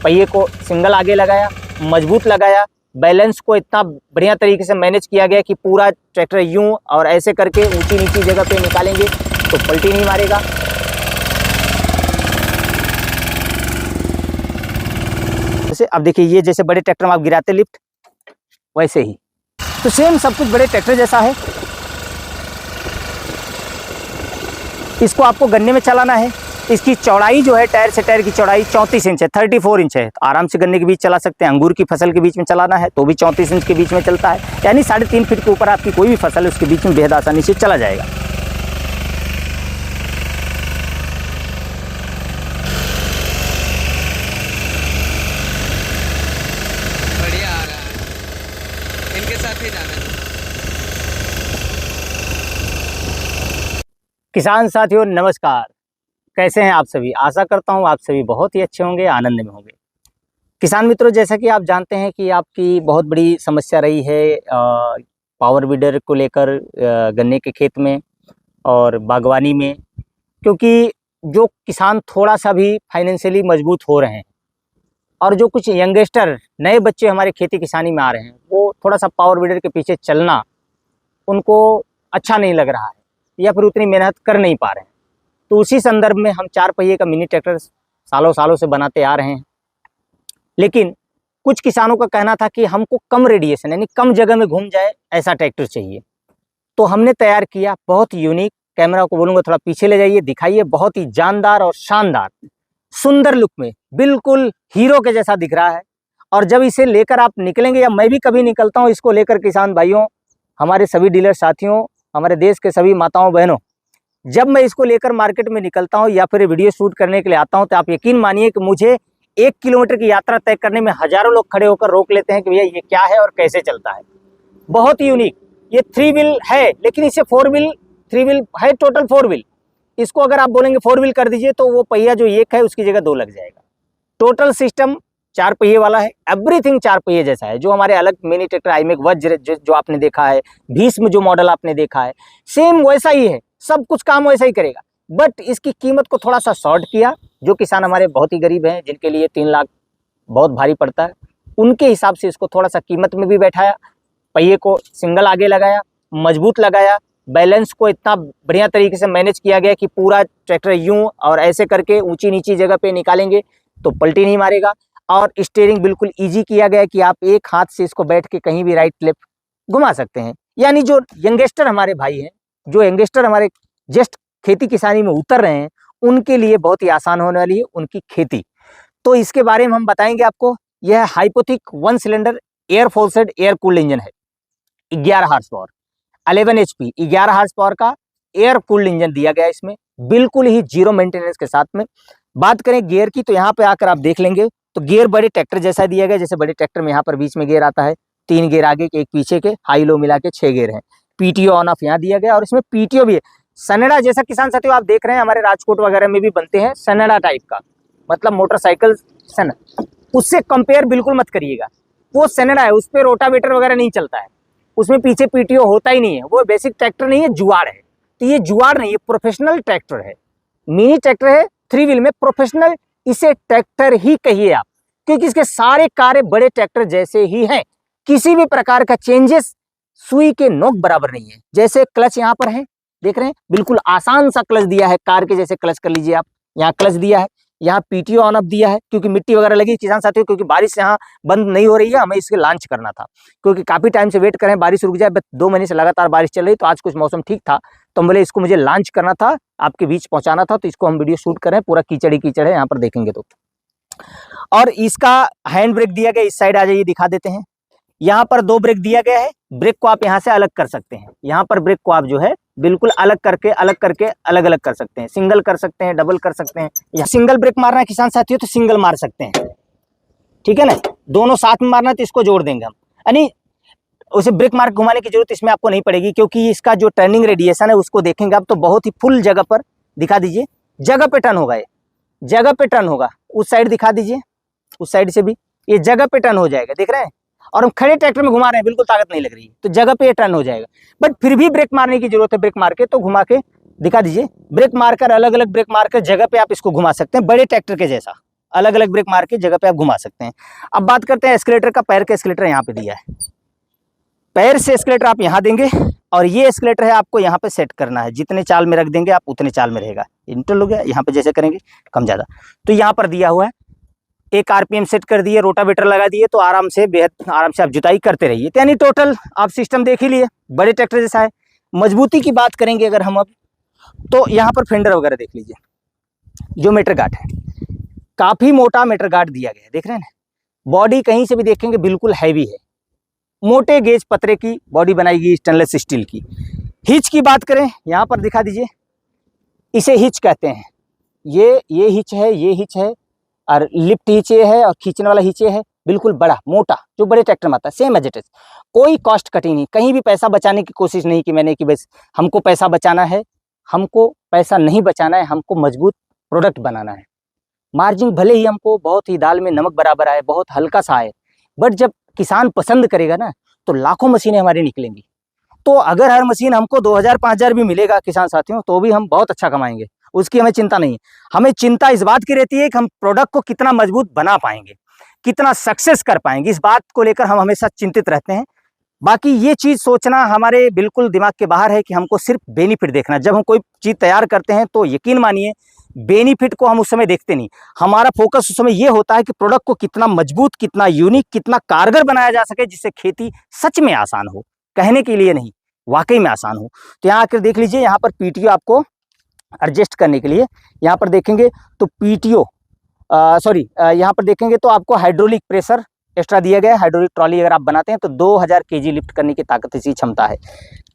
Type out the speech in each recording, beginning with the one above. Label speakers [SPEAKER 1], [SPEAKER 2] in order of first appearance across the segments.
[SPEAKER 1] पहिए को सिंगल आगे लगाया, मजबूत लगाया, बैलेंस को इतना बढ़िया तरीके से मैनेज किया गया कि पूरा ट्रैक्टर यूं और ऐसे करके ऊंची नीची जगह पे निकालेंगे तो पलटी नहीं मारेगा। जैसे अब देखिए, ये जैसे बड़े ट्रैक्टर में आप गिराते लिफ्ट, वैसे ही तो सेम सब कुछ बड़े ट्रैक्टर जैसा है। इसको आपको गन्ने में चलाना है। इसकी चौड़ाई जो है, टायर से टायर की चौड़ाई 34 इंच है, 34 इंच है। तो आराम से गन्ने के बीच चला सकते हैं। अंगूर की फसल के बीच में चलाना है तो भी 34 इंच के बीच में चलता है, यानी 3.5 फीट के ऊपर आपकी कोई भी फसल है उसके बीच में बेहद आसानी से चला जाएगा।
[SPEAKER 2] बढ़िया आ रहा है, इनके साथ ही जाना है।
[SPEAKER 1] किसान साथियों नमस्कार, कैसे हैं आप सभी। आशा करता हूं आप सभी बहुत ही अच्छे होंगे, आनंद में होंगे। किसान मित्रों, जैसा कि आप जानते हैं कि आपकी बहुत बड़ी समस्या रही है पावर वीडर को लेकर गन्ने के खेत में और बागवानी में, क्योंकि जो किसान थोड़ा सा भी फाइनेंशियली मजबूत हो रहे हैं और जो कुछ यंगस्टर नए बच्चे हमारे खेती किसानी में आ रहे हैं, वो थोड़ा सा पावर वीडर के पीछे चलना उनको अच्छा नहीं लग रहा है या फिर उतनी मेहनत कर नहीं पा रहे हैं। तो उसी संदर्भ में हम 4 पहिए का मिनी ट्रैक्टर सालों सालों से बनाते आ रहे हैं। लेकिन कुछ किसानों का कहना था कि हमको कम रेडिएशन यानी कम जगह में घूम जाए ऐसा ट्रैक्टर चाहिए। तो हमने तैयार किया बहुत यूनिक, कैमरा को बोलूँगा थोड़ा पीछे ले जाइए, दिखाइए, बहुत ही जानदार और शानदार सुंदर लुक में, बिल्कुल हीरो के जैसा दिख रहा है। और जब इसे लेकर आप निकलेंगे, या मैं भी कभी निकलता हूँ इसको लेकर, किसान भाइयों, हमारे सभी डीलर साथियों, हमारे देश के सभी माताओं बहनों, जब मैं इसको लेकर मार्केट में निकलता हूं या फिर वीडियो शूट करने के लिए आता हूं, तो आप यकीन मानिए कि मुझे 1 किलोमीटर की यात्रा तय करने में हजारों लोग खड़े होकर रोक लेते हैं कि भैया ये क्या है और कैसे चलता है। बहुत यूनिक। ये 3 व्हील है, लेकिन इसे 4 व्हील 3 व्हील है, टोटल 4 व्हील। इसको अगर आप बोलेंगे 4 व्हील कर दीजिए तो वो पहिया जो एक है उसकी जगह 2 लग जाएगा। टोटल सिस्टम 4 पहिए वाला है, एवरीथिंग 4 पहिए जैसा है। जो हमारे अलग मिनी ट्रैक्टर आईमेक वज्र जो आपने देखा है, भीष्म जो मॉडल आपने देखा है, सेम वैसा ही है, सब कुछ काम वैसा ही करेगा। बट इसकी कीमत को थोड़ा सा शॉर्ट किया। जो किसान हमारे बहुत ही गरीब हैं, जिनके लिए 3 लाख बहुत भारी पड़ता है, उनके हिसाब से इसको थोड़ा सा कीमत में भी बैठाया। पहिए को सिंगल आगे लगाया, मजबूत लगाया, बैलेंस को इतना बढ़िया तरीके से मैनेज किया गया कि पूरा ट्रैक्टर यूं और ऐसे करके ऊंची नीची जगह पे निकालेंगे तो पलटी नहीं मारेगा। और स्टीयरिंग बिल्कुल ईजी किया गया कि आप एक हाथ से इसको बैठ के कहीं भी राइट लेफ्ट घुमा सकते हैं। यानी जो यंगस्टर हमारे भाई हैं, जो यंगस्टर हमारे जस्ट खेती किसानी में उतर रहे हैं, उनके लिए बहुत ही आसान होने वाली है उनकी खेती। तो इसके बारे में हम बताएंगे आपको। यह हाइपोथिक 1 cylinder air forced air cooled engine है। 11 horse power, 11 HP, 11 horse power का एयर कूल्ड इंजन दिया गया इसमें, बिल्कुल ही जीरो मेंटेनेंस के साथ में। बात करें गियर की, तो यहाँ पे आकर आप देख लेंगे तो गियर बड़े ट्रैक्टर जैसा दिया गया। जैसे बड़े ट्रैक्टर में यहाँ पर बीच में गियर आता है, 3 गियर आगे के, 1 पीछे के, हाई लो मिला के 6 गियर हैं। पीटीओ ऑन ऑफ यहाँ दिया गया और इसमें पीटीओ भी है। सनेडा जैसा किसान साथियों आप देख रहे हैं, हमारे राजकोट वगैरह में भी बनते हैं सनेडा टाइप का, मतलब मोटरसाइकिल सनेडा, उससे कंपेयर बिल्कुल मत करिएगा। वो सनेडा है, उस पर रोटावेटर वगैरह नहीं चलता है, उसमें पीछे पीटीओ होता ही नहीं है। वो बेसिक ट्रैक्टर नहीं है, जुआड़ है। तो ये जुआड़ नहीं, ये प्रोफेशनल ट्रैक्टर है, मिनी ट्रैक्टर है, 3 व्हील में प्रोफेशनल। इसे ट्रैक्टर ही कहिए आप, क्योंकि इसके सारे कार्य बड़े ट्रैक्टर जैसे ही हैं। किसी भी प्रकार का चेंजेस सुई के नोक बराबर नहीं है। जैसे क्लच यहाँ पर है, देख रहे हैं, बिल्कुल आसान सा क्लच दिया है, कार के जैसे क्लच कर लीजिए आप। यहाँ क्लच दिया है, यहाँ पीटीओ ऑन ऑफ दिया है, क्योंकि मिट्टी वगैरह लगी किसान साथियों, क्योंकि बारिश यहाँ बंद नहीं हो रही है, हमें इसके लॉन्च करना था, क्योंकि काफी टाइम से वेट करें बारिश रुक जाए। 2 महीने से लगातार बारिश चल रही, तो आज कुछ मौसम ठीक था, तो बोले इसको मुझे लॉन्च करना था, आपके बीच पहुंचाना था, तो इसको हम वीडियो शूट करें। पूरा कीचड़ ही कीचड़ है यहाँ पर, देखेंगे तो। और इसका हैंड ब्रेक दिया गया, इस साइड आ जाइए, दिखा देते हैं। यहाँ पर 2 ब्रेक दिया गया है, ब्रेक को आप यहाँ से अलग कर सकते हैं। यहाँ पर ब्रेक को आप जो है बिल्कुल अलग करके अलग अलग कर सकते हैं, सिंगल कर सकते हैं, डबल कर सकते हैं। या सिंगल ब्रेक मारना है किसान साथियों तो सिंगल मार सकते हैं, ठीक है ना। दोनों साथ में मारना है तो इसको जोड़ देंगे हम, यानी उसे ब्रेक मार घुमाने की जरूरत इसमें आपको नहीं पड़ेगी, क्योंकि इसका जो टर्निंग रेडिएशन है उसको देखेंगे आप तो बहुत ही फुल जगह पर, दिखा दीजिए, जगह पे टर्न होगा, ये जगह पे टर्न होगा। उस साइड दिखा दीजिए, उस साइड से भी ये जगह पे टर्न हो जाएगा, देख रहे हैं। और हम खड़े ट्रैक्टर में घुमा रहे हैं, बिल्कुल ताकत नहीं लग रही है, तो जगह पे ये टर्न हो जाएगा। बट फिर भी ब्रेक मारने की जरूरत है, ब्रेक मार के तो घुमा के दिखा दीजिए। ब्रेक मारकर अलग अलग ब्रेक मारकर जगह पे आप इसको घुमा सकते हैं, बड़े ट्रैक्टर के जैसा, अलग अलग ब्रेक मार के जगह पे आप घुमा सकते हैं। अब बात करते हैं एस्केलेटर का। पैर का एस्केलेटर यहाँ पे दिया है, पैर से एस्केलेटर आप यहाँ देंगे और ये एस्केलेटर है आपको यहाँ पे सेट करना है। जितने चाल में रख देंगे आप उतने चाल में रहेगा। इंटरल हो गया, यहाँ पे जैसे करेंगे कम ज़्यादा। तो यहाँ पर दिया हुआ है, एक आरपीएम सेट कर दिए, रोटावेटर लगा दिए, तो आराम से बेहद आराम से आप जुताई करते रहिए। तो यानी टोटल आप सिस्टम देख ही लिए, बड़े ट्रैक्टर जैसा है। मजबूती की बात करेंगे अगर हम अब, तो यहाँ पर फेंडर वगैरह देख लीजिए, जो मीटर गार्ड है काफ़ी मोटा मीटर गार्ड दिया गया है, देख रहे हैं ना। बॉडी कहीं से भी देखेंगे बिल्कुल हैवी है, मोटे गेज पतरे की बॉडी बनाई गई स्टेनलेस स्टील की। हिच की बात करें, यहाँ पर दिखा दीजिए, इसे हिच कहते हैं। ये हिच है, ये हिच है, और लिफ्ट हिच ये है, और खींचने वाला हिच ये है, बिल्कुल बड़ा मोटा, जो बड़े ट्रैक्टर में आता है। सेम एज इट इज, कोई कॉस्ट कटिंग नहीं, कहीं भी पैसा बचाने की कोशिश नहीं की मैंने कि बस हमको पैसा बचाना है। हमको पैसा नहीं बचाना है, हमको मजबूत प्रोडक्ट बनाना है। मार्जिन भले ही हमको बहुत ही दाल में नमक बराबर आए, बहुत हल्का सा आए, बट जब किसान पसंद करेगा ना तो लाखों मशीनें हमारी निकलेंगी। तो अगर हर मशीन हमको 2000-5000 भी मिलेगा किसान साथियों, तो भी हम बहुत अच्छा कमाएंगे, उसकी हमें चिंता नहीं है। हमें चिंता इस बात की रहती है कि हम प्रोडक्ट को कितना मजबूत बना पाएंगे, कितना सक्सेस कर पाएंगे, इस बात को लेकर हम हमेशा चिंतित रहते हैं। बाकी ये चीज़ सोचना हमारे बिल्कुल दिमाग के बाहर है कि हमको सिर्फ बेनिफिट देखना। जब हम कोई चीज़ तैयार करते हैं तो यकीन मानिए बेनिफिट को हम उस समय देखते नहीं, हमारा फोकस उस समय ये होता है कि प्रोडक्ट को कितना मजबूत, कितना यूनिक, कितना कारगर बनाया जा सके, जिससे खेती सच में आसान हो, कहने के लिए नहीं, वाकई में आसान हो। तो यहाँ आकर देख लीजिए, यहाँ पर पीटीओ आपको एडजस्ट करने के लिए, यहाँ पर देखेंगे तो पीटीओ यहाँ पर देखेंगे तो आपको हाइड्रोलिक प्रेशर एक्स्ट्रा दिया गया है। हाइड्रोलिक ट्रॉली अगर आप बनाते हैं तो 2000 केजी लिफ्ट करने की ताकत, इसी क्षमता है।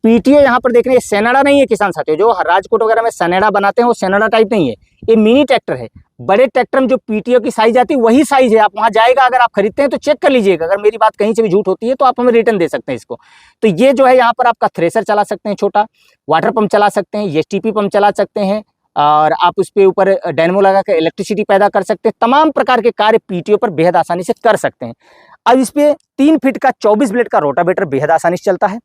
[SPEAKER 1] पीटीओ यहाँ पर देख रहे हैं, सेनाडा नहीं है किसान साथियों, जो राजकोट वगैरह में सेनाडा बनाते हैं वो सेनाडा टाइप नहीं है, ये मिनी ट्रैक्टर है। बड़े ट्रैक्टर में जो पीटीओ की साइज आती है वही साइज है। आप वहाँ जाएगा, अगर आप खरीदते हैं तो चेक कर लीजिएगा, अगर मेरी बात कहीं से भी झूठ होती है तो आप हमें रिटर्न दे सकते हैं इसको। तो ये जो है यहाँ पर आपका थ्रेसर चला सकते हैं, छोटा वाटर पंप चला सकते हैं, एसटीपी पंप चला सकते हैं, और आप उस पर ऊपर डायनेमो लगा कर इलेक्ट्रिसिटी पैदा कर सकते हैं। तमाम प्रकार के कार्य पीटीओ पर बेहद आसानी से कर सकते हैं। अब इस पे 3 फीट का 24 ब्लेड का रोटावेटर बेहद आसानी से चलता है।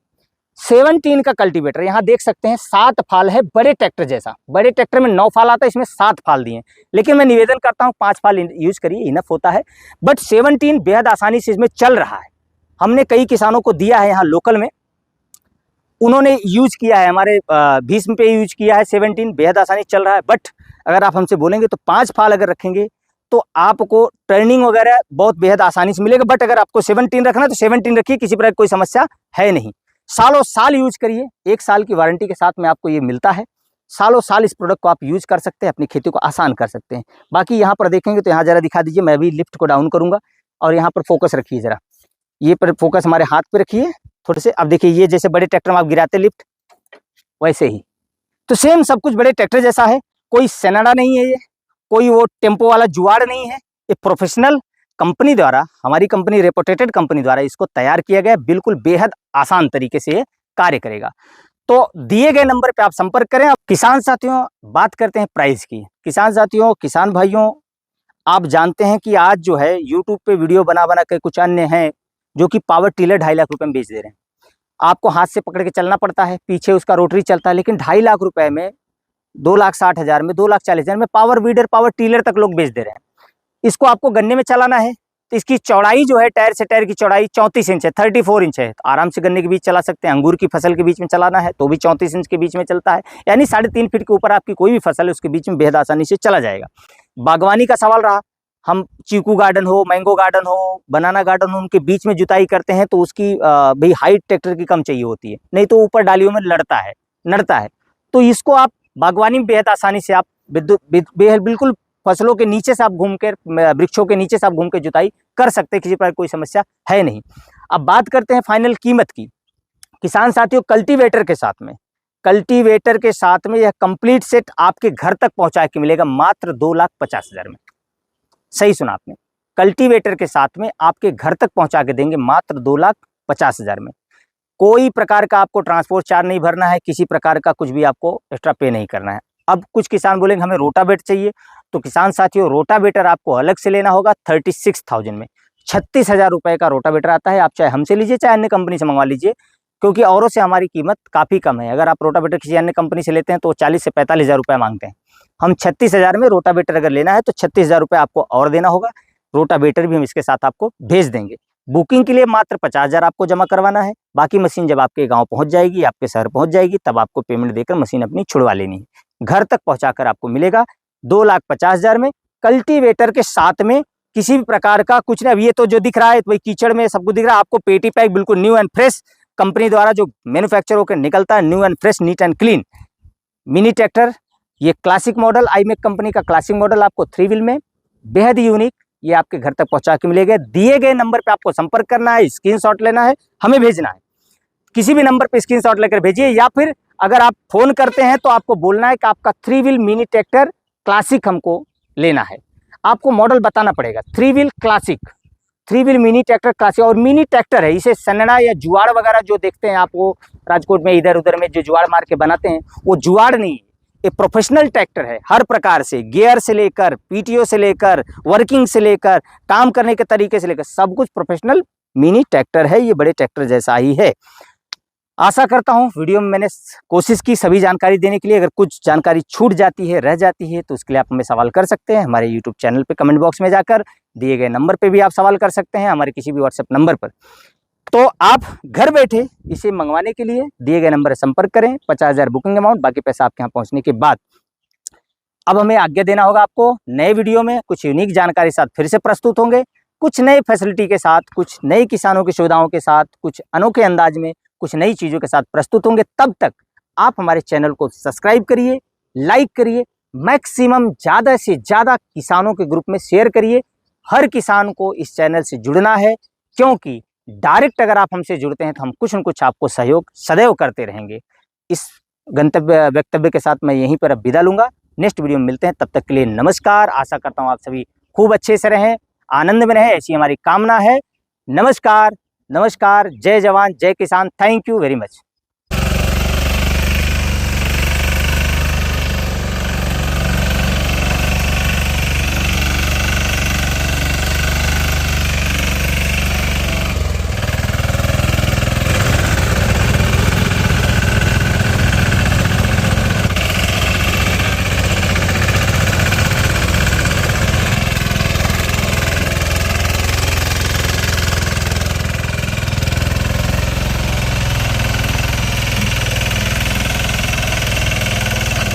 [SPEAKER 1] 17 का कल्टीवेटर, यहाँ देख सकते हैं 7 फाल है, बड़े ट्रैक्टर जैसा। बड़े ट्रैक्टर में 9 फाल आता है, इसमें 7 फाल दिए, लेकिन मैं निवेदन करता हूँ 5 फाल यूज करिए, इनफ होता है। बट 17 बेहद आसानी से इसमें चल रहा है। हमने कई किसानों को दिया है यहाँ लोकल में, उन्होंने यूज किया है, हमारे भीष्म पे यूज किया है। 17 बेहद आसानी चल रहा है। बट अगर आप हमसे बोलेंगे तो 5 फाल अगर रखेंगे तो आपको टर्निंग वगैरह बहुत बेहद आसानी से मिलेगा। बट अगर आपको 17 रखना है तो 17 रखिए, किसी प्रकार कोई समस्या है नहीं। सालों साल यूज करिए, 1 साल की वारंटी के साथ में आपको ये मिलता है। सालों साल इस प्रोडक्ट को आप यूज कर सकते हैं, अपनी खेती को आसान कर सकते हैं। बाकी यहाँ पर देखेंगे तो यहाँ जरा दिखा दीजिए, मैं भी लिफ्ट को डाउन करूँगा और यहाँ पर फोकस रखिए जरा, ये पर फोकस हमारे हाथ पे रखिए थोड़े से। अब देखिए, ये जैसे बड़े ट्रैक्टर में आप गिराते लिफ्ट, वैसे ही तो सेम सब कुछ बड़े ट्रैक्टर जैसा है। कोई सेनाडा नहीं है, ये कोई वो टेम्पो वाला जुआड़ नहीं है। ये प्रोफेशनल कंपनी द्वारा, हमारी कंपनी रेपुटेटेड कंपनी द्वारा इसको तैयार किया गया, बिल्कुल बेहद आसान तरीके से ये कार्य करेगा। तो दिए गए नंबर पे आप संपर्क करें। अब किसान साथियों, बात करते हैं प्राइस की। किसान साथियों, किसान भाइयों, आप जानते हैं कि आज जो है यूट्यूब पे वीडियो बना बना के कुछ अन्य हैं जो कि पावर टिलर 2.5 लाख रुपए में बेच दे रहे हैं। आपको हाथ से पकड़ के चलना पड़ता है, पीछे उसका रोटरी चलता है, लेकिन 2.5 लाख रुपए में, 2,60,000 में, 2,40,000 में पावर वीडर, पावर टिलर तक लोग बेच दे रहे हैं। इसको आपको गन्ने में चलाना है तो इसकी चौड़ाई जो है, टायर से टायर की चौड़ाई 34 इंच है, 34 इंच है। तो आराम से गन्ने के बीच चला सकते हैं। अंगूर की फसल के बीच में चलाना है तो भी 34 इंच के बीच में चलता है, यानी 3.5 फीट के ऊपर आपकी कोई भी फसल है उसके बीच में बेहद आसानी से चला जाएगा। बागवानी का सवाल रहा, हम चीकू गार्डन हो, मैंगो गार्डन हो, बनाना गार्डन हो, उनके बीच में जुताई करते हैं तो उसकी भाई हाइट ट्रैक्टर की कम चाहिए होती है, नहीं तो ऊपर डालियों में नड़ता है। तो इसको आप बागवानी में बेहद आसानी से आप बिल्कुल फसलों के नीचे से आप घूम कर, वृक्षों के नीचे से आप घूम के जुताई कर सकते हैं, किसी प्रकार कोई समस्या है नहीं। अब बात करते हैं फाइनल कीमत की। किसान साथियों, कल्टीवेटर के साथ में यह कंप्लीट सेट आपके घर तक पहुंचा के मिलेगा मात्र 2,50,000 में। सही सुना आपने, कल्टीवेटर के साथ में आपके घर तक पहुंचा के देंगे मात्र 2,50,000 में। कोई प्रकार का आपको ट्रांसपोर्ट चार्ज नहीं भरना है, किसी प्रकार का कुछ भी आपको एक्स्ट्रा पे नहीं करना है। अब कुछ किसान बोलेंगे हमें रोटावेटर चाहिए, तो किसान साथियों, रोटावेटर आपको अलग से लेना होगा 36,000 में। 36,000 रुपए का रोटावेटर आता है। आप चाहे हमसे लीजिए, चाहे अन्य कंपनी से मंगवा लीजिए, क्योंकि औरों से हमारी कीमत काफ़ी कम है। अगर आप रोटावेटर किसी अन्य कंपनी से लेते हैं तो 40 से 45,000 रुपये मांगते हैं, हम 36,000 में रोटावेटर अगर लेना है तो 36,000 रुपये आपको और देना होगा। रोटावेटर भी हम इसके साथ आपको भेज देंगे। बुकिंग के लिए मात्र 50,000 आपको जमा करवाना है। बाकी मशीन जब आपके गांव पहुंच जाएगी, आपके शहर पहुंच जाएगी, तब आपको पेमेंट देकर मशीन अपनी छुड़वा लेनी है। घर तक पहुंचाकर आपको मिलेगा 2,50,000 में। कल्टीवेटर के साथ में किसी भी प्रकार का कुछ नहीं। अब ये तो जो दिख रहा है वही कीचड़ में सब कुछ दिख रहा है आपको। पेटी पैक बिल्कुल न्यू एंड फ्रेश कंपनी द्वारा जो मैन्युफैक्चर होकर निकलता है, new and fresh, neat and clean mini tractor. ये क्लासिक मॉडल, आईमेक कंपनी का क्लासिक मॉडल आपको 3 व्हील में बेहद यूनिक ये आपके घर तक पहुंचा के मिलेगा। दिए गए नंबर पे आपको संपर्क करना है, स्क्रीनशॉट लेना है, हमें भेजना है। किसी भी नंबर पे स्क्रीनशॉट लेकर भेजिए, या फिर अगर आप फोन करते हैं तो आपको बोलना है कि आपका 3 व्हील मिनी ट्रैक्टर क्लासिक हमको लेना है। आपको मॉडल बताना पड़ेगा 3 wheel classic, 3 wheel mini tractor classic. और मिनी ट्रैक्टर है, इसे सन्ना या जुआड़ वगैरह जो देखते हैं आप, वो राजकोट में इधर उधर में जो जुआड़ मार के बनाते हैं, वो जुआड़ नहीं, ये प्रोफेशनल ट्रैक्टर है। हर प्रकार से, गियर से लेकर, पीटीओ से लेकर, वर्किंग से लेकर, काम करने के तरीके से लेकर सब कुछ प्रोफेशनल मिनी ट्रैक्टर है। ये बड़े ट्रैक्टर जैसा ही है। आशा करता हूँ वीडियो में मैंने कोशिश की सभी जानकारी देने के लिए। अगर कुछ जानकारी छूट जाती है, रह जाती है, तो उसके लिए आप हमें सवाल कर सकते हैं हमारे यूट्यूब चैनल पे, कमेंट बॉक्स में जाकर दिए गए नंबर पे भी आप सवाल कर सकते हैं, हमारे किसी भी व्हाट्सएप नंबर पर। तो आप घर बैठे इसे मंगवाने के लिए दिए गए नंबर पर संपर्क करें। 50,000 बुकिंग अमाउंट, बाकी पैसा आपके यहाँ पहुँचने के बाद। अब हमें आज्ञा देना होगा आपको। नए वीडियो में कुछ यूनिक जानकारी साथ फिर से प्रस्तुत होंगे, कुछ नए फैसिलिटी के साथ, कुछ नई किसानों की सुविधाओं के साथ, कुछ अनोखे अंदाज में, कुछ नई चीज़ों के साथ प्रस्तुत होंगे। तब तक आप हमारे चैनल को सब्सक्राइब करिए, लाइक करिए, मैक्सिमम ज़्यादा से ज़्यादा किसानों के ग्रुप में शेयर करिए। हर किसान को इस चैनल से जुड़ना है, क्योंकि डायरेक्ट अगर आप हमसे जुड़ते हैं तो हम कुछ न कुछ आपको सहयोग सदैव करते रहेंगे। इस गंतव्य वक्तव्य के साथ मैं यहीं पर अब विदा लूँगा। नेक्स्ट वीडियो में मिलते हैं, तब तक के लिए नमस्कार। आशा करता हूँ आप सभी खूब अच्छे से रहें, आनंद में रहें, ऐसी हमारी कामना है। नमस्कार, नमस्कार। जय जवान, जय किसान। Thank you very much.